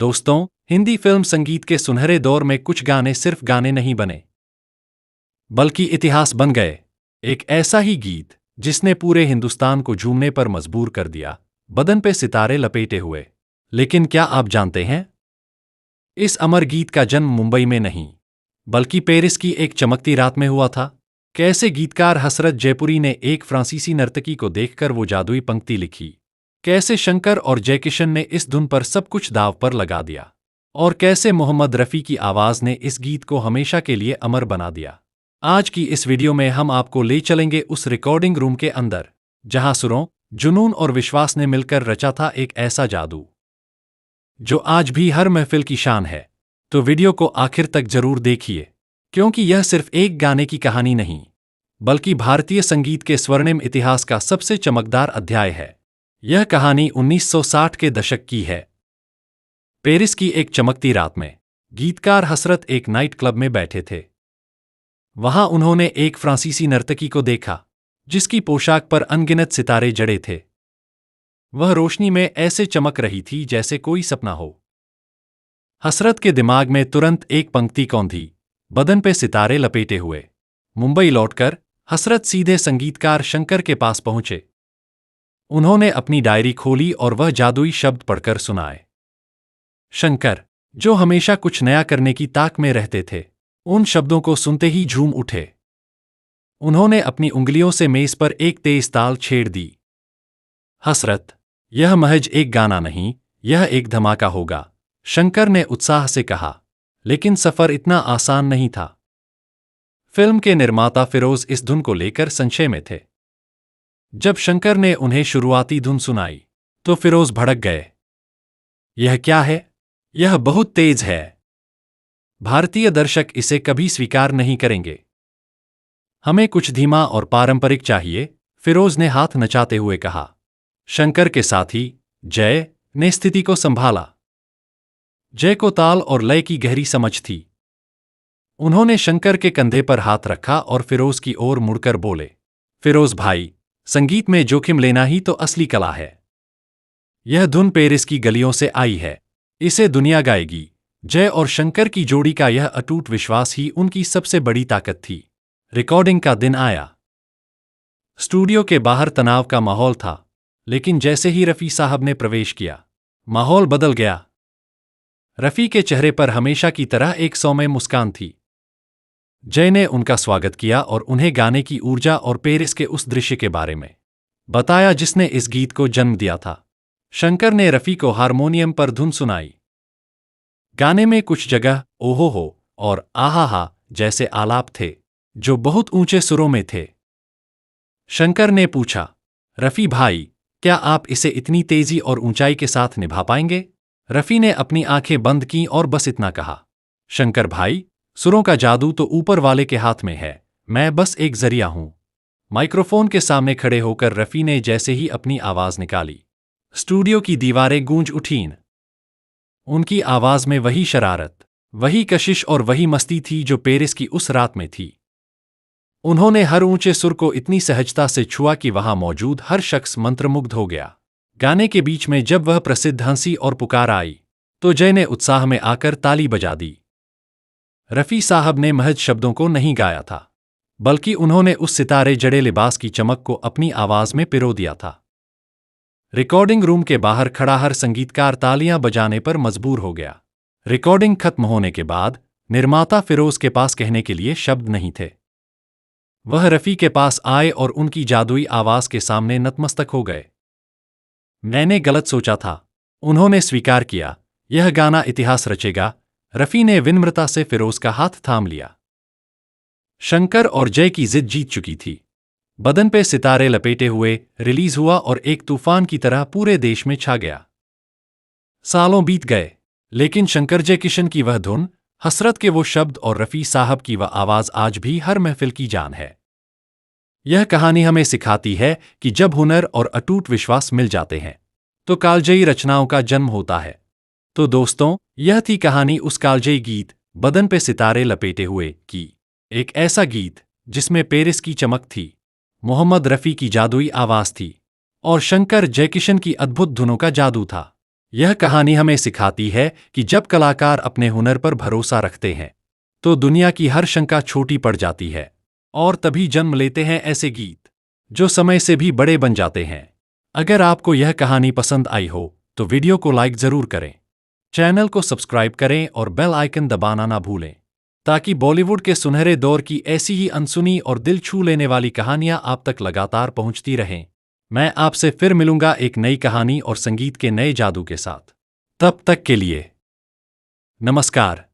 दोस्तों, हिंदी फिल्म संगीत के सुनहरे दौर में कुछ गाने सिर्फ गाने नहीं बने, बल्कि इतिहास बन गए। एक ऐसा ही गीत जिसने पूरे हिंदुस्तान को झूमने पर मजबूर कर दिया, बदन पे सितारे लपेटे हुए। लेकिन क्या आप जानते हैं, इस अमर गीत का जन्म मुंबई में नहीं, बल्कि पेरिस की एक चमकती रात में हुआ था। कैसे गीतकार हसरत जयपुरी ने एक फ्रांसीसी नर्तकी को देखकर वो जादुई पंक्ति लिखी, कैसे शंकर और जयकिशन ने इस धुन पर सब कुछ दांव पर लगा दिया, और कैसे मोहम्मद रफ़ी की आवाज़ ने इस गीत को हमेशा के लिए अमर बना दिया। आज की इस वीडियो में हम आपको ले चलेंगे उस रिकॉर्डिंग रूम के अंदर, जहां सुरों, जुनून और विश्वास ने मिलकर रचा था एक ऐसा जादू जो आज भी हर महफिल की शान है। तो वीडियो को आखिर तक जरूर देखिए, क्योंकि यह सिर्फ एक गाने की कहानी नहीं, बल्कि भारतीय संगीत के स्वर्णिम इतिहास का सबसे चमकदार अध्याय है। यह कहानी 1960 के दशक की है। पेरिस की एक चमकती रात में गीतकार हसरत एक नाइट क्लब में बैठे थे। वहां उन्होंने एक फ्रांसीसी नर्तकी को देखा, जिसकी पोशाक पर अनगिनत सितारे जड़े थे। वह रोशनी में ऐसे चमक रही थी जैसे कोई सपना हो। हसरत के दिमाग में तुरंत एक पंक्ति कौंधी, बदन पे सितारे लपेटे हुए। मुंबई लौटकर हसरत सीधे संगीतकार शंकर के पास पहुंचे। उन्होंने अपनी डायरी खोली और वह जादुई शब्द पढ़कर सुनाए। शंकर, जो हमेशा कुछ नया करने की ताक में रहते थे, उन शब्दों को सुनते ही झूम उठे। उन्होंने अपनी उंगलियों से मेज पर एक तेज ताल छेड़ दी। हसरत, यह महज एक गाना नहीं, यह एक धमाका होगा, शंकर ने उत्साह से कहा। लेकिन सफर इतना आसान नहीं था। फिल्म के निर्माता फिरोज इस धुन को लेकर संशय में थे। जब शंकर ने उन्हें शुरुआती धुन सुनाई, तो फिरोज भड़क गए। यह क्या है? यह बहुत तेज है। भारतीय दर्शक इसे कभी स्वीकार नहीं करेंगे। हमें कुछ धीमा और पारंपरिक चाहिए, फिरोज ने हाथ नचाते हुए कहा। शंकर के साथी जय ने स्थिति को संभाला। जय को ताल और लय की गहरी समझ थी। उन्होंने शंकर के कंधे पर हाथ रखा और फिरोज की ओर मुड़कर बोले, फिरोज भाई, संगीत में जोखिम लेना ही तो असली कला है। यह धुन पेरिस की गलियों से आई है, इसे दुनिया गाएगी। जय और शंकर की जोड़ी का यह अटूट विश्वास ही उनकी सबसे बड़ी ताकत थी। रिकॉर्डिंग का दिन आया। स्टूडियो के बाहर तनाव का माहौल था, लेकिन जैसे ही रफ़ी साहब ने प्रवेश किया, माहौल बदल गया। रफ़ी के चेहरे पर हमेशा की तरह एक सौम्य मुस्कान थी। जय ने उनका स्वागत किया और उन्हें गाने की ऊर्जा और पेरिस के उस दृश्य के बारे में बताया जिसने इस गीत को जन्म दिया था। शंकर ने रफ़ी को हारमोनियम पर धुन सुनाई। गाने में कुछ जगह ओहो हो और आहा हा जैसे आलाप थे, जो बहुत ऊंचे सुरों में थे। शंकर ने पूछा, रफ़ी भाई, क्या आप इसे इतनी तेजी और ऊंचाई के साथ निभा पाएंगे? रफ़ी ने अपनी आंखें बंद की और बस इतना कहा, शंकर भाई, सुरों का जादू तो ऊपर वाले के हाथ में है, मैं बस एक जरिया हूं। माइक्रोफोन के सामने खड़े होकर रफ़ी ने जैसे ही अपनी आवाज निकाली, स्टूडियो की दीवारें गूंज उठीं। उनकी आवाज में वही शरारत, वही कशिश और वही मस्ती थी जो पेरिस की उस रात में थी। उन्होंने हर ऊंचे सुर को इतनी सहजता से छुआ कि वहां मौजूद हर शख्स मंत्रमुग्ध हो गया। गाने के बीच में जब वह प्रसिद्ध हंसी और पुकार आई, तो जय ने उत्साह में आकर ताली बजा दी। रफ़ी साहब ने महज शब्दों को नहीं गाया था, बल्कि उन्होंने उस सितारे जड़े लिबास की चमक को अपनी आवाज में पिरो दिया था। रिकॉर्डिंग रूम के बाहर खड़ा हर संगीतकार तालियां बजाने पर मजबूर हो गया। रिकॉर्डिंग खत्म होने के बाद निर्माता फिरोज के पास कहने के लिए शब्द नहीं थे। वह रफ़ी के पास आए और उनकी जादुई आवाज के सामने नतमस्तक हो गए। मैंने गलत सोचा था, उन्होंने स्वीकार किया, यह गाना इतिहास रचेगा। रफ़ी ने विनम्रता से फिरोज का हाथ थाम लिया। शंकर और जय की जिद जीत चुकी थी। बदन पे सितारे लपेटे हुए रिलीज हुआ और एक तूफान की तरह पूरे देश में छा गया। सालों बीत गए, लेकिन शंकर जयकिशन की वह धुन, हसरत के वो शब्द और रफ़ी साहब की वह आवाज आज भी हर महफिल की जान है। यह कहानी हमें सिखाती है कि जब हुनर और अटूट विश्वास मिल जाते हैं, तो कालजयी रचनाओं का जन्म होता है। तो दोस्तों, यह थी कहानी उस कालजयी गीत बदन पे सितारे लपेटे हुए की। एक ऐसा गीत जिसमें पेरिस की चमक थी, मोहम्मद रफ़ी की जादुई आवाज थी, और शंकर जयकिशन की अद्भुत धुनों का जादू था। यह कहानी हमें सिखाती है कि जब कलाकार अपने हुनर पर भरोसा रखते हैं तो दुनिया की हर शंका छोटी पड़ जाती है, और तभी जन्म लेते हैं ऐसे गीत जो समय से भी बड़े बन जाते हैं। अगर आपको यह कहानी पसंद आई हो तो वीडियो को लाइक जरूर करें, चैनल को सब्सक्राइब करें और बेल आइकन दबाना ना भूलें, ताकि बॉलीवुड के सुनहरे दौर की ऐसी ही अनसुनी और दिल छू लेने वाली कहानियां आप तक लगातार पहुंचती रहें। मैं आपसे फिर मिलूंगा एक नई कहानी और संगीत के नए जादू के साथ। तब तक के लिए नमस्कार।